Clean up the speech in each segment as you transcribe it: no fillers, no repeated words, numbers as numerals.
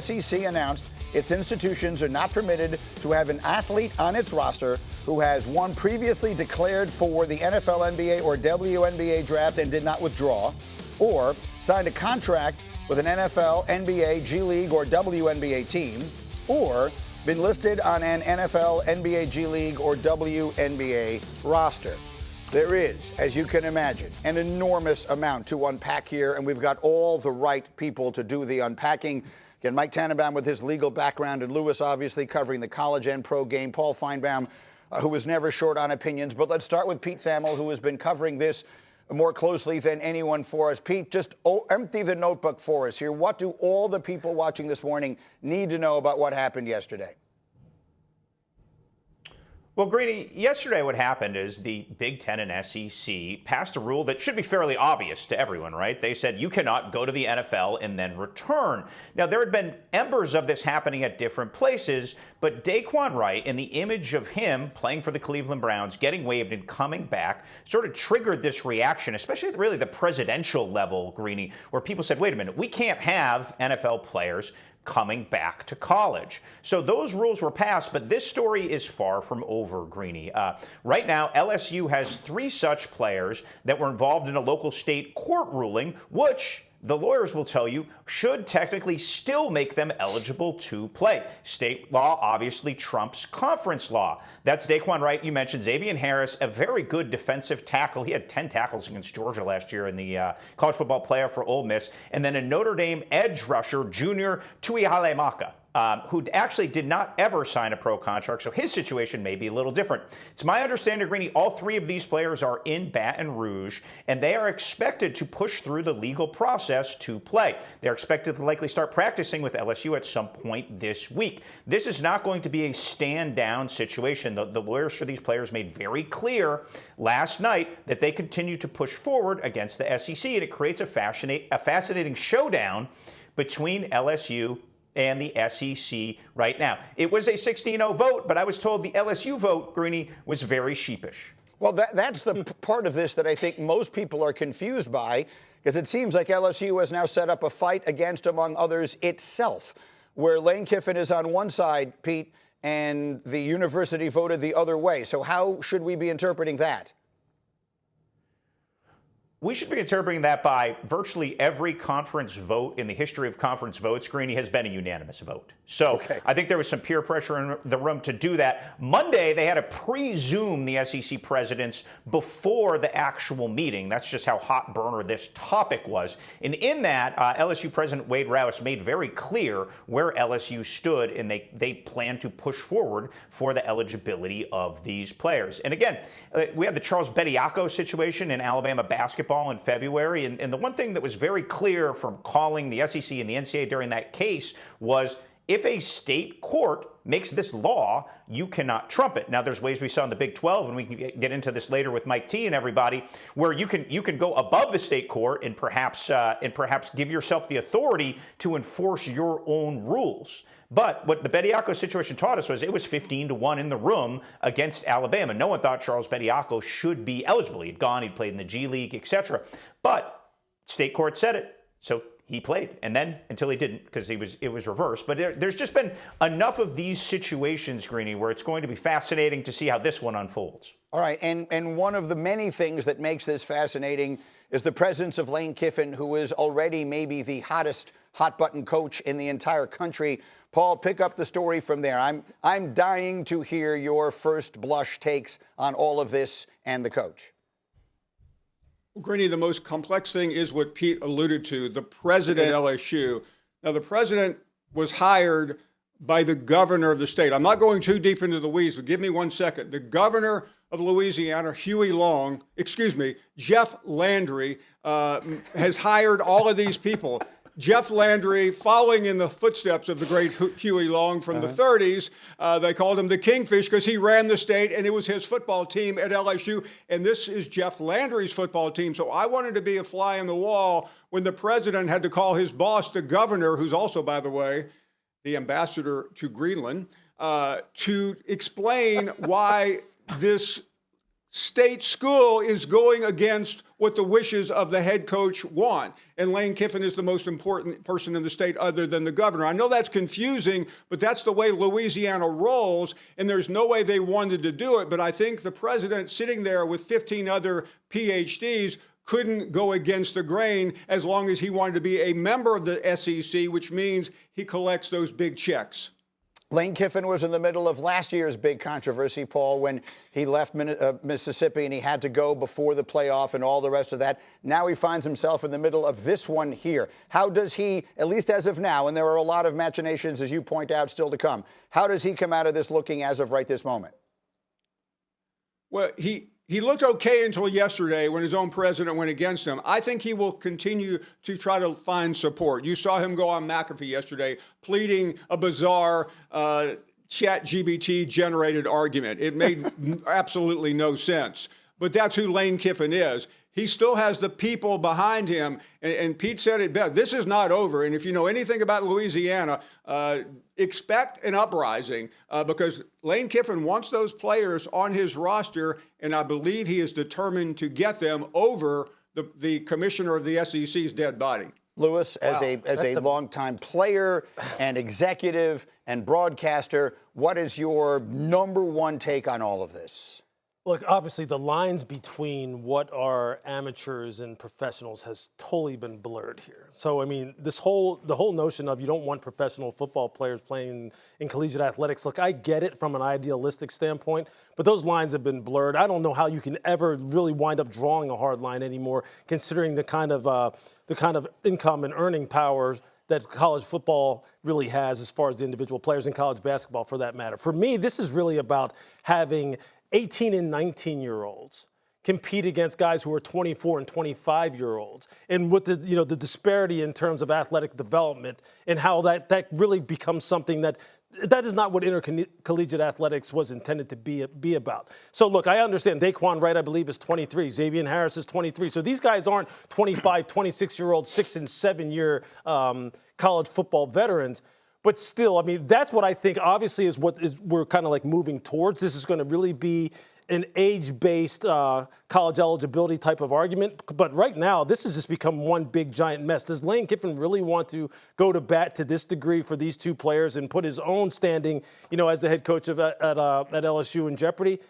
SEC announced its institutions are not permitted to have an athlete on its roster who has one previously declared for the NFL, NBA, or WNBA draft and did not withdraw, or signed a contract with an NFL, NBA, G League, or WNBA team, or been listed on an NFL, NBA, G League, or WNBA roster. There is, as you can imagine, an enormous amount to unpack here, and we've got all the right people to do the unpacking. Again, Mike Tannenbaum with his legal background, and Lewis obviously covering the college and pro game. Paul Finebaum, who was never short on opinions. But let's start with Pete Thamel, who has been covering this more closely than anyone for us. Pete, just empty the notebook for us here. What do all the people watching this morning need to know about what happened yesterday? Well, Greeny, yesterday what happened is the Big Ten and SEC passed a rule that should be fairly obvious to everyone, right? They said you cannot go to the NFL and then return. Now, there had been embers of this happening at different places, but Daquan Wright and the image of him playing for the Cleveland Browns, getting waived and coming back, sort of triggered this reaction, especially at really the presidential level, Greeny, where people said, wait a minute, we can't have NFL players coming back to college. So those rules were passed, but this story is far from over, Greeny. Right now, LSU has 3 such players that were involved in a local state court ruling, which the lawyers will tell you should technically still make them eligible to play. State law obviously trumps conference law. That's Daquan Wright. You mentioned Xavier Harris, a very good defensive tackle. He had 10 tackles against Georgia last year in the college football playoff for Ole Miss. And then a Notre Dame edge rusher, junior Tuihalemaka, Maka, who actually did not ever sign a pro contract, so his situation may be a little different. It's my understanding, Greeny, all 3 of these players are in Baton Rouge, and they are expected to push through the legal process to play. They're expected to likely start practicing with LSU at some point this week. This is not going to be a stand-down situation. The lawyers for these players made very clear last night that they continue to push forward against the SEC, and it creates a fascinating showdown between LSU and the SEC right now. It was a 16-0 vote, but I was told the LSU vote, Greeny, was very sheepish. Well, that's the part of this that I think most people are confused by, because it seems like LSU has now set up a fight against, among others, itself, where Lane Kiffin is on one side, Pete, and the university voted the other way. So how should we be interpreting that? We should be interpreting that by virtually every conference vote in the history of conference votes, Greeny, has been a unanimous vote. So I think there was some peer pressure in the room to do that. Monday, they had to pre-Zoom the SEC presidents before the actual meeting. That's just how hot burner this topic was. And in that, LSU President Wade Rouse made very clear where LSU stood, and they plan to push forward for the eligibility of these players. And again, we had the Charles Bediako situation in Alabama basketball in February. And the one thing that was very clear from calling the SEC and the NCAA during that case was, if a state court makes this law, you cannot trump it. Now, there's ways we saw in the Big 12, and we can get into this later with Mike T and everybody, where you can go above the state court and perhaps give yourself the authority to enforce your own rules. But what the Bediako situation taught us was it was 15-1 in the room against Alabama. No one thought Charles Bediako should be eligible. He'd gone, he'd played in the G League, etc. But state court said it, so he played, and then until he didn't, because it was reversed. But there's just been enough of these situations, Greeny, where it's going to be fascinating to see how this one unfolds. All right, and one of the many things that makes this fascinating is the presence of Lane Kiffin, who is already maybe the hottest hot-button coach in the entire country. Paul, pick up the story from there. I'm dying to hear your first blush takes on all of this and the coach. Well, Greeny, the most complex thing is what Pete alluded to, the president of LSU. Now, the president was hired by the governor of the state. I'm not going too deep into the weeds, but give me 1 second. The governor of Louisiana, Jeff Landry, has hired all of these people. Jeff Landry, following in the footsteps of the great Huey Long from the 30s, they called him the Kingfish because he ran the state and it was his football team at LSU. And this is Jeff Landry's football team. So I wanted to be a fly on the wall when the president had to call his boss, the governor, who's also, by the way, the ambassador to Greenland, to explain why this state school is going against what the wishes of the head coach want. And Lane Kiffin is the most important person in the state other than the governor. I know that's confusing, but that's the way Louisiana rolls, and there's no way they wanted to do it. But I think the president sitting there with 15 other PhDs couldn't go against the grain as long as he wanted to be a member of the SEC, which means he collects those big checks. Lane Kiffin was in the middle of last year's big controversy, Paul, when he left Mississippi and he had to go before the playoff and all the rest of that. Now he finds himself in the middle of this one here. How does he, at least as of now, and there are a lot of machinations, as you point out, still to come, how does he come out of this looking as of right this moment? Well, he looked okay until yesterday when his own president went against him. I think he will continue to try to find support. You saw him go on McAfee yesterday pleading a bizarre ChatGPT generated argument. It made absolutely no sense. But that's who Lane Kiffin is. He still has the people behind him. And Pete said it best. This is not over. And if you know anything about Louisiana, expect an uprising because Lane Kiffin wants those players on his roster, and I believe he is determined to get them over the commissioner of the SEC's dead body. Lewis, as a longtime player and executive and broadcaster, what is your number one take on all of this? Look, obviously the lines between what are amateurs and professionals has totally been blurred here. So, I mean, the whole notion of you don't want professional football players playing in collegiate athletics. Look, I get it from an idealistic standpoint, but those lines have been blurred. I don't know how you can ever really wind up drawing a hard line anymore, considering the kind of income and earning powers that college football really has as far as the individual players in college basketball, for that matter. For me, this is really about having 18 and 19-year-olds compete against guys who are 24 and 25-year-olds, and with the disparity in terms of athletic development and how that really becomes something that is not what intercollegiate athletics was intended to be about. So look, I understand Daquan Wright, I believe, is 23. Xavier Harris is 23. So these guys aren't 25, 26-year-old, 6- and 7-year college football veterans. But still, I mean, that's what I think obviously is we're kind of like moving towards. This is going to really be an age-based college eligibility type of argument. But right now, this has just become one big giant mess. Does Lane Kiffin really want to go to bat to this degree for these two players and put his own standing, as the head coach at LSU in jeopardy?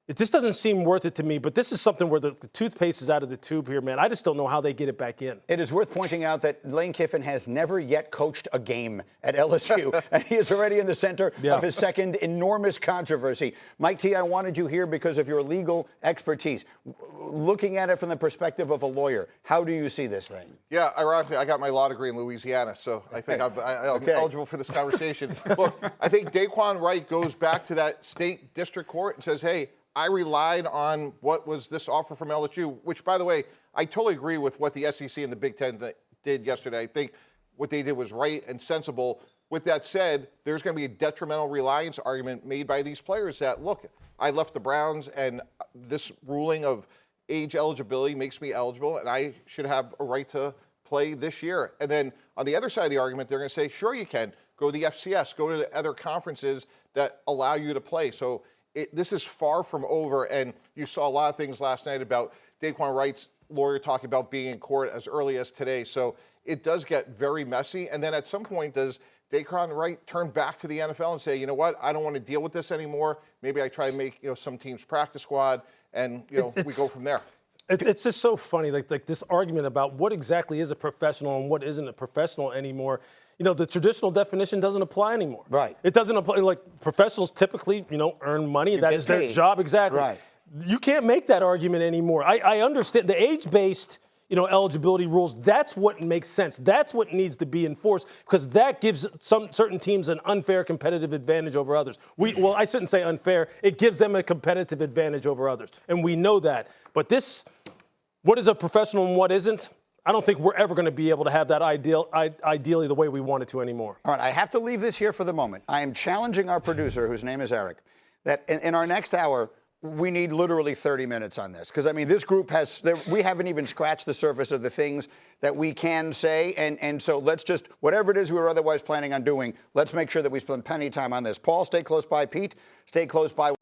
It just doesn't seem worth it to me, but this is something where the toothpaste is out of the tube here, man. I just don't know how they get it back in. It is worth pointing out that Lane Kiffin has never yet coached a game at LSU, and he is already in the center of his second enormous controversy. Mike T., I wanted you here because of your legal expertise. Looking at it from the perspective of a lawyer, how do you see this thing? Yeah, ironically, I got my law degree in Louisiana, so I think I'm eligible for this conversation. Look, I think Daquan Wright goes back to that state district court and says, hey, I relied on what was this offer from LSU, which, by the way, I totally agree with what the SEC and the Big Ten did yesterday. I think what they did was right and sensible. With that said, there's going to be a detrimental reliance argument made by these players that, look, I left the Browns, and this ruling of age eligibility makes me eligible, and I should have a right to play this year. And then on the other side of the argument, they're going to say, sure you can. Go to the FCS. Go to the other conferences that allow you to play. So this is far from over, and you saw a lot of things last night about Daquan Wright's lawyer talking about being in court as early as today. So it does get very messy. And then at some point, does Daquan Wright turn back to the NFL and say, you know what, I don't want to deal with this anymore. Maybe I try to make some teams practice squad, and we go from there. It's just so funny, like this argument about what exactly is a professional and what isn't a professional anymore. The traditional definition doesn't apply anymore. Right. It doesn't apply. Like professionals typically, earn money. That is their job. Exactly. Right. You can't make that argument anymore. I understand the age-based, eligibility rules. That's what makes sense. That's what needs to be enforced because that gives some certain teams an unfair competitive advantage over others. I shouldn't say unfair. It gives them a competitive advantage over others, and we know that. But what is a professional and what isn't? I don't think we're ever going to be able to have that ideally the way we want it to anymore. All right, I have to leave this here for the moment. I am challenging our producer, whose name is Eric, that in our next hour, we need literally 30 minutes on this. Because, I mean, this group we haven't even scratched the surface of the things that we can say. And so let's just, whatever it is we were otherwise planning on doing, let's make sure that we spend plenty of time on this. Paul, stay close by. Pete, stay close by.